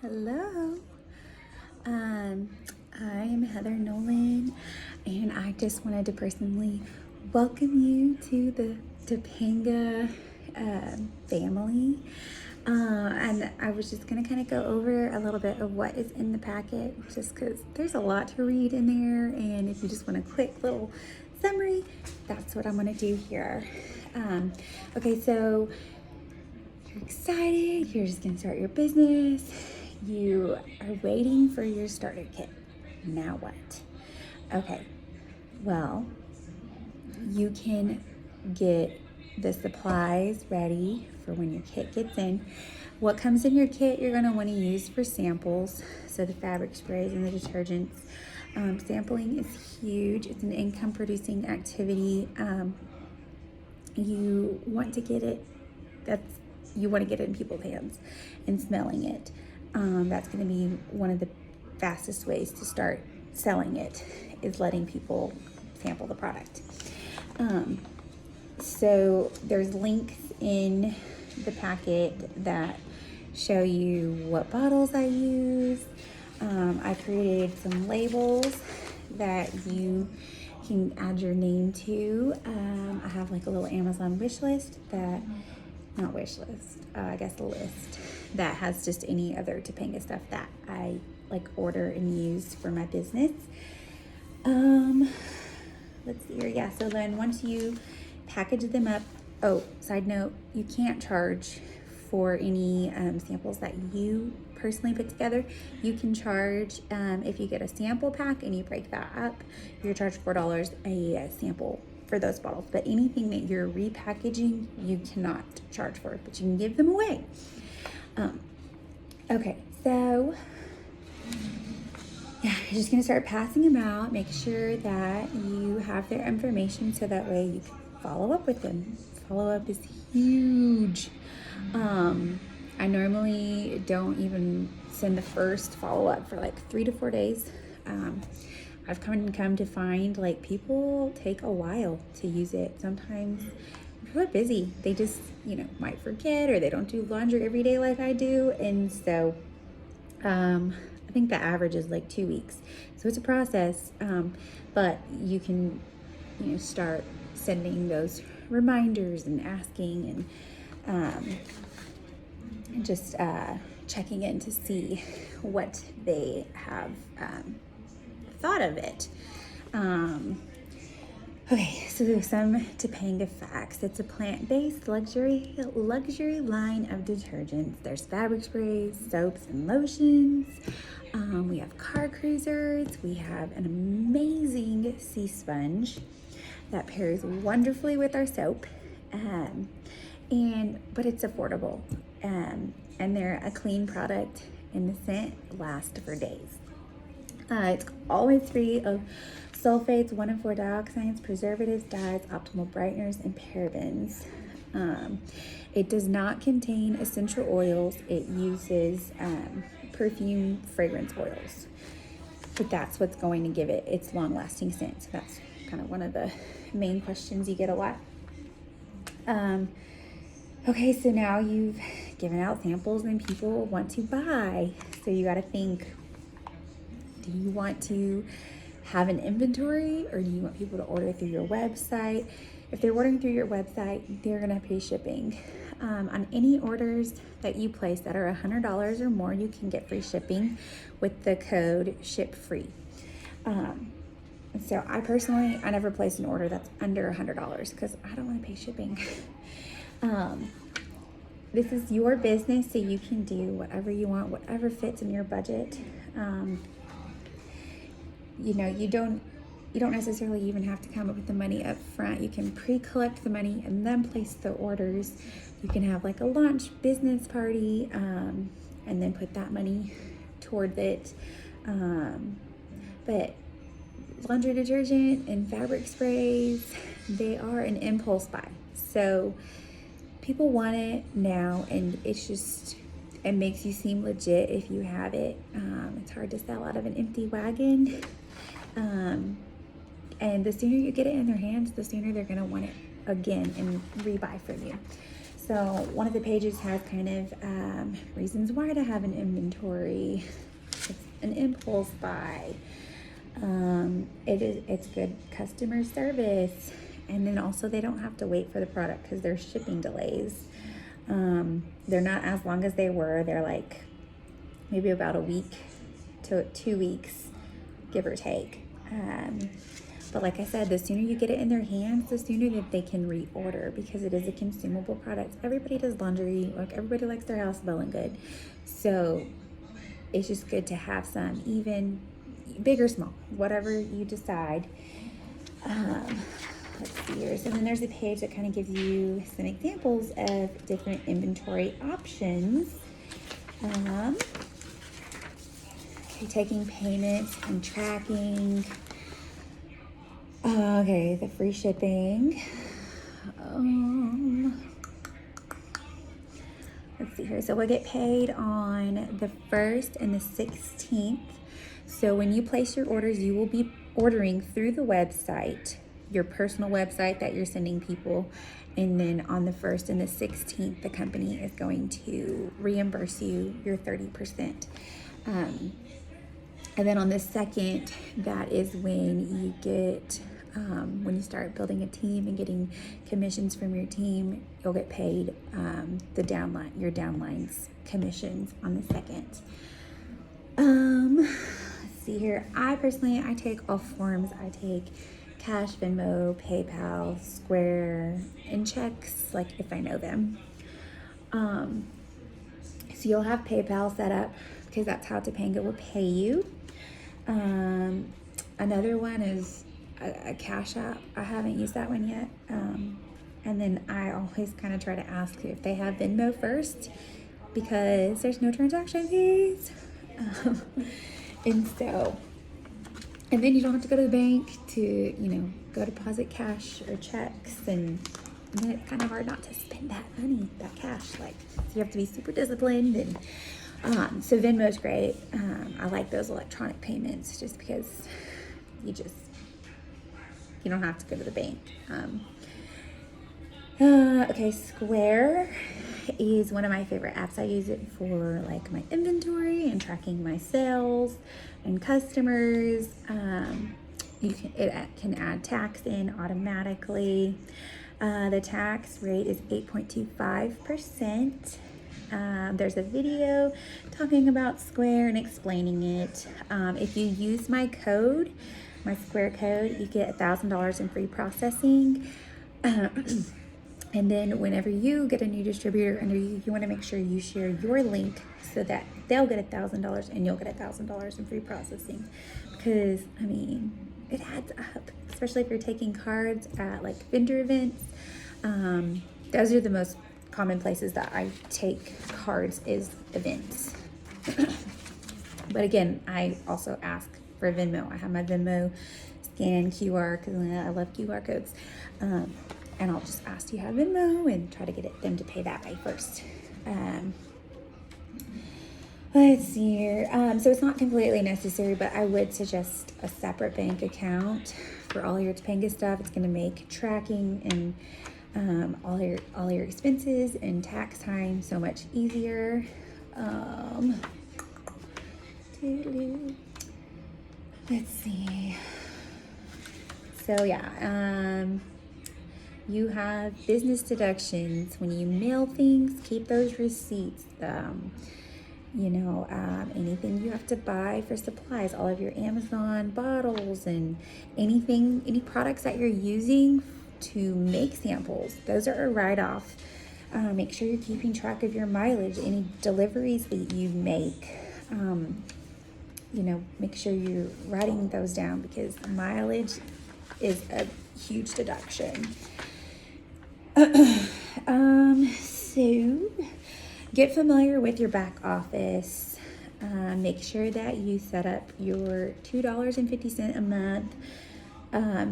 Hello. Um, I am Heather Nolan, and I just wanted to personally welcome you to the Topanga family. And I was just going to kind of go over a little bit of what is in the packet, just because there's a lot to read in there. And if you just want a quick little summary, that's what I'm going to do here. Okay, so you're excited, you're just going to start your business. You are waiting for your starter kit. Now what? Okay, well, you can get the supplies ready for when your kit gets in. What comes in your kit you're going to want to use for samples, so the fabric sprays and the detergents. Sampling is huge. It's an income producing activity. You want to get it, you want to get it in people's hands and smelling it. That's going to be one of the fastest ways to start selling it, is letting people sample the product. So there's links in the packet that show you what bottles I use. I created some labels that you can add your name to. I have like a little Amazon wish list not wish list, I guess a list that has just any other Topanga stuff that I like order and use for my business. Let's see here. Yeah, so then once you package them up, side note, you can't charge for any samples that you personally put together. You can charge, if you get a sample pack and you break that up, you're charged $4 a sample for those bottles. But anything that you're repackaging, you cannot charge for, but you can give them away. Okay, so yeah, you're just gonna start passing them out. Make sure that you have their information so that way you can follow up with them. Follow up is huge. I normally don't even send the first follow up for like 3 to 4 days. I've come to find like people take a while to use it. Sometimes people are busy. They just, might forget, or they don't do laundry every day like I do. And so, I think the average is like 2 weeks. So it's a process. But you can, start sending those reminders and asking and just checking in to see what they have thought of it. Okay, so there's some Topanga facts. It's a plant-based luxury line of detergents. There's fabric sprays, soaps, and lotions. We have car cruisers. We have an amazing sea sponge that pairs wonderfully with our soap. But it's affordable. And they're a clean product, and the scent lasts for days. It's always free of sulfates, 1 and 4 dioxins, preservatives, dyes, optimal brighteners, and parabens. It does not contain essential oils. It uses perfume fragrance oils. But that's what's going to give it its long-lasting scent. So that's kind of one of the main questions you get a lot. Okay, so now you've given out samples and people want to buy. So you got to think, do you want to have an inventory, or do you want people to order through your website? If they're ordering through your website, they're going to pay shipping. On any orders that you place that are $100 or more, you can get free shipping with the code SHIPFREE. So I never place an order that's under $100 because I don't want to pay shipping. This is your business, so you can do whatever you want, whatever fits in your budget. You don't necessarily even have to come up with the money up front. You can pre-collect the money and then place the orders. You can have like a launch business party, and then put that money toward it. But laundry detergent and fabric sprays, they are an impulse buy. So people want it now, and it makes you seem legit if you have it. It's hard to sell out of an empty wagon. And the sooner you get it in their hands, the sooner they're going to want it again and rebuy from you. So one of the pages has kind of reasons why to have an inventory. It's an impulse buy. It's good customer service, and then also they don't have to wait for the product because there's shipping delays. They're not as long as they were. They're like maybe about a week to 2 weeks, give or take. But like I said, the sooner you get it in their hands, the sooner that they can reorder, because it is a consumable product. Everybody does laundry, like everybody likes their house smelling good. So it's just good to have some, even big or small, whatever you decide. Let's see here. So then there's a page that kind of gives you some examples of different inventory options. Okay, taking payments and tracking. Okay, the free shipping. Let's see here. So we'll get paid on the 1st and the 16th. So when you place your orders, you will be ordering through the website, your personal website that you're sending people. And then on the 1st and the 16th, the company is going to reimburse you your 30%. And then on the 2nd, that is when you get, when you start building a team and getting commissions from your team, you'll get paid your downline's commissions on the 2nd. Let's see here. I take all forms. I take Cash, Venmo, PayPal, Square, and checks, like if I know them. So you'll have PayPal set up because that's how Topanga will pay you. Another one is a Cash App. I haven't used that one yet. And then I always kind of try to ask if they have Venmo first, because there's no transaction fees. And then you don't have to go to the bank to, go deposit cash or checks. And then it's kind of hard not to spend that money, that cash. So you have to be super disciplined. And so Venmo's great. I like those electronic payments just because you don't have to go to the bank. Okay, Square is one of my favorite apps. I use it for like my inventory and tracking my sales and customers. It can add tax in automatically. The tax rate is 8.25%. There's a video talking about Square and explaining it. If you use my Square code, you get $1,000 in free processing. And then whenever you get a new distributor under you, you want to make sure you share your link so that they'll get $1,000 and you'll get $1,000 in free processing. Because, it adds up, especially if you're taking cards at like vendor events. Those are the most common places that I take cards, is events. But again, I also ask for Venmo. I have my Venmo scan QR because I love QR codes. And I'll just ask, do you have Venmo, and try to get them to pay that way first. Let's see here. So it's not completely necessary, but I would suggest a separate bank account for all your Topanga stuff. It's going to make tracking and all your expenses and tax time so much easier. Let's see. So yeah, you have business deductions when you mail things. Keep those receipts. Anything you have to buy for supplies, all of your Amazon bottles and any products that you're using to make samples, those are a write-off. Make sure you're keeping track of your mileage, any deliveries that you make. Make sure you're writing those down, because mileage is a huge deduction. So get familiar with your back office. Make sure that you set up your $2.50 a month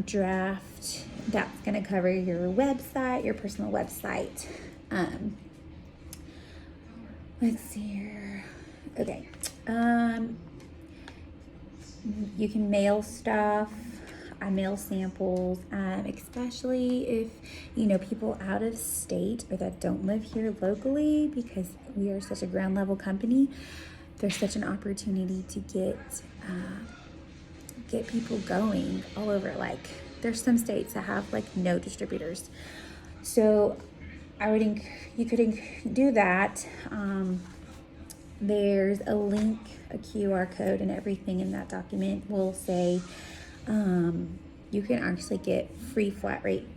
draft. That's going to cover your website, your personal website. Let's see here. Okay. You can mail stuff. I mail samples, especially if, you know, people out of state or that don't live here locally, because we are such a ground level company. There's such an opportunity to get people going all over. Like, there's some states that have like no distributors. So you could do that. There's a link, a QR code, and everything in that document will say you can actually get free flat rate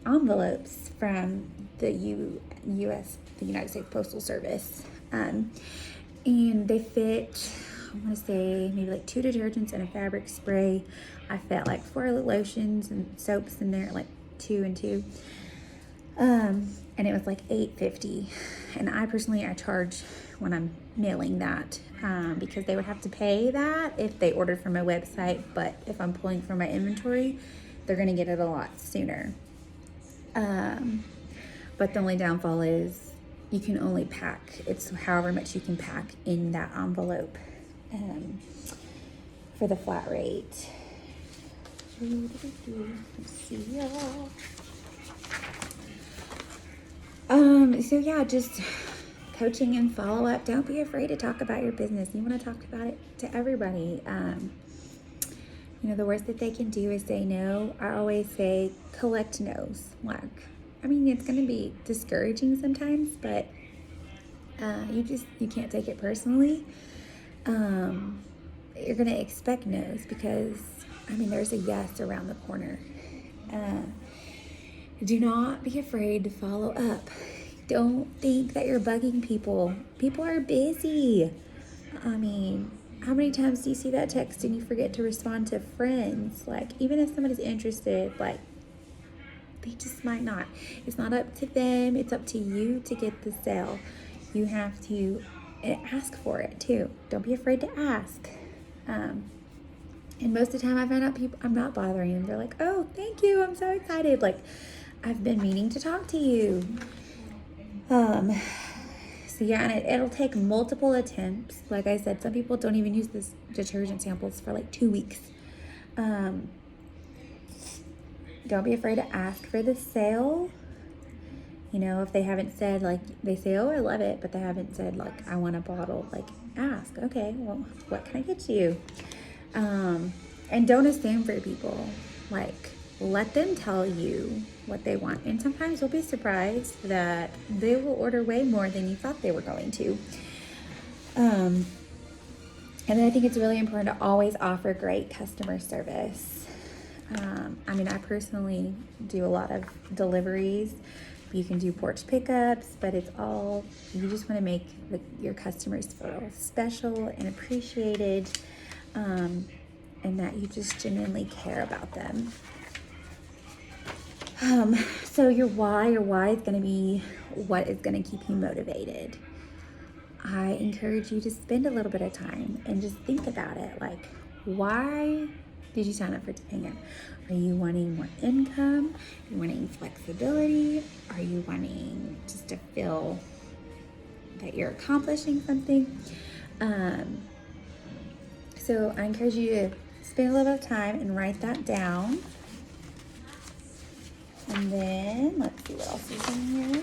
envelopes from the United States Postal Service. And they fit, I want to say maybe like 2 detergents and a fabric spray. I fit like 4 lotions and soaps in there, like 2 and 2. And it was like $8.50. And I charge when I'm mailing that, because they would have to pay that if they ordered from my website. But if I'm pulling from my inventory, they're going to get it a lot sooner. But the only downfall is you can only pack, it's however much you can pack in that envelope, for the flat rate. Let's see, y'all. So yeah, just coaching and follow up. Don't be afraid to talk about your business. You want to talk about it to everybody. You know, the worst that they can do is say no. I always say collect no's. Like, I mean, it's going to be discouraging sometimes, but you can't take it personally. You're going to expect no's because, I mean, there's a yes around the corner. Do not be afraid to follow up. Don't think that you're bugging people. People are busy. I mean, how many times do you see that text and you forget to respond to friends? Like, even if somebody's interested, like, they just might not. It's not up to them. It's up to you to get the sale. You have to ask for it too. Don't be afraid to ask. And most of the time I find out people, I'm not bothering them. They're like, oh, thank you. I'm so excited. Like, I've been meaning to talk to you. So yeah, and it'll take multiple attempts. Like I said, some people don't even use this detergent samples for like 2 weeks. Don't be afraid to ask for the sale. You know, if they haven't said, like, they say, oh, I love it, but they haven't said, like, I want a bottle. Like, ask, okay, well, what can I get you? And don't assume for people. Like, let them tell you what they want. And sometimes you'll be surprised that they will order way more than you thought they were going to. And then I think it's really important to always offer great customer service. I mean, I personally do a lot of deliveries. You can do porch pickups, but it's all, you just want to make your customers feel special and appreciated, and that you just genuinely care about them. So your why is going to be what is going to keep you motivated. I encourage you to spend a little bit of time and just think about it. Like, why did you sign up for Topanga? Are you wanting more income? Are you wanting flexibility? Are you wanting just to feel that you're accomplishing something? So I encourage you to spend a little bit of time and write that down. And then, let's see what else is in here.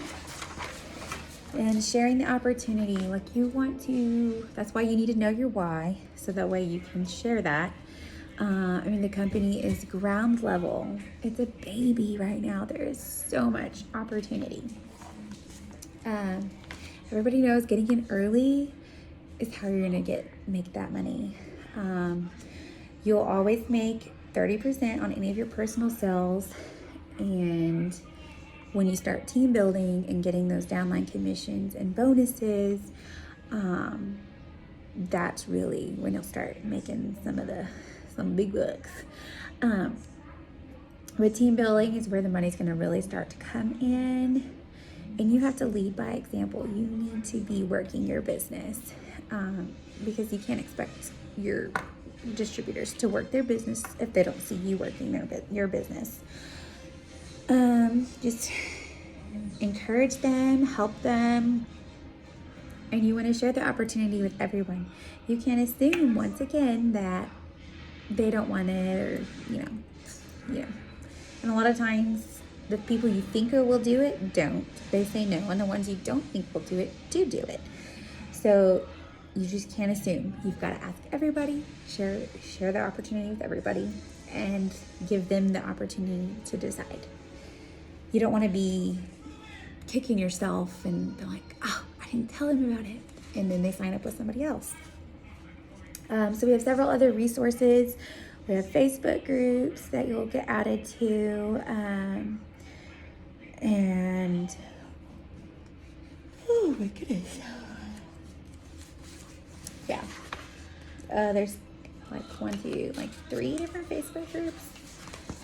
And sharing the opportunity, like, you want to, that's why you need to know your why, so that way you can share that. I mean, the company is ground level. It's a baby right now. There is so much opportunity. Everybody knows getting in early is how you're gonna make that money. You'll always make 30% on any of your personal sales. And when you start team building and getting those downline commissions and bonuses, that's really when you'll start making some big bucks. With team building is where the money's going to really start to come in, and you have to lead by example. You need to be working your business, because you can't expect your distributors to work their business if they don't see you working your business. Just encourage them, help them, and you want to share the opportunity with everyone. You can't assume, once again, that they don't want it, or, you know, Yeah. And a lot of times, the people you think will do it don't. They say no, and the ones you don't think will do it do it. So you just can't assume. You've got to ask everybody, share the opportunity with everybody, and give them the opportunity to decide. You don't want to be kicking yourself and be like, oh, I didn't tell them about it, and then they sign up with somebody else. So we have several other resources. We have Facebook groups that you'll get added to, and oh my goodness, yeah. There's like 3 different Facebook groups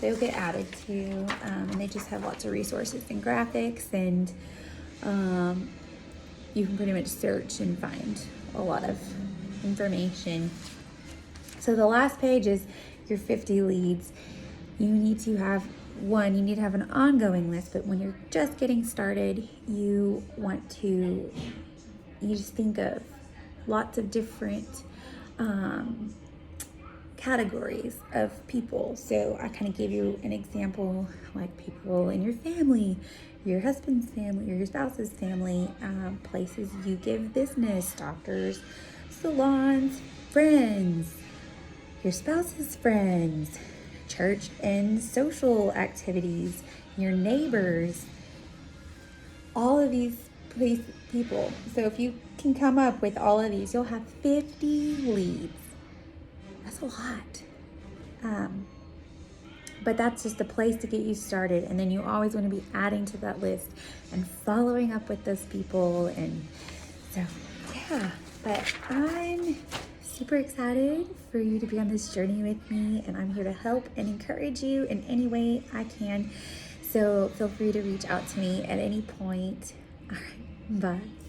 they'll get added to, and they just have lots of resources and graphics, and you can pretty much search and find a lot of information. So the last page is your 50 leads. You need to have an ongoing list, but when you're just getting started, you just think of lots of different categories of people. So I kind of gave you an example, like people in your family, your husband's family, or your spouse's family, places you give business, doctors, salons, friends, your spouse's friends, church and social activities, your neighbors, all of these people. So if you can come up with all of these, you'll have 50 leads. That's a lot. But that's just a place to get you started. And then you always want to be adding to that list and following up with those people. And so, yeah, but I'm super excited for you to be on this journey with me, and I'm here to help and encourage you in any way I can. So feel free to reach out to me at any point. All right, bye.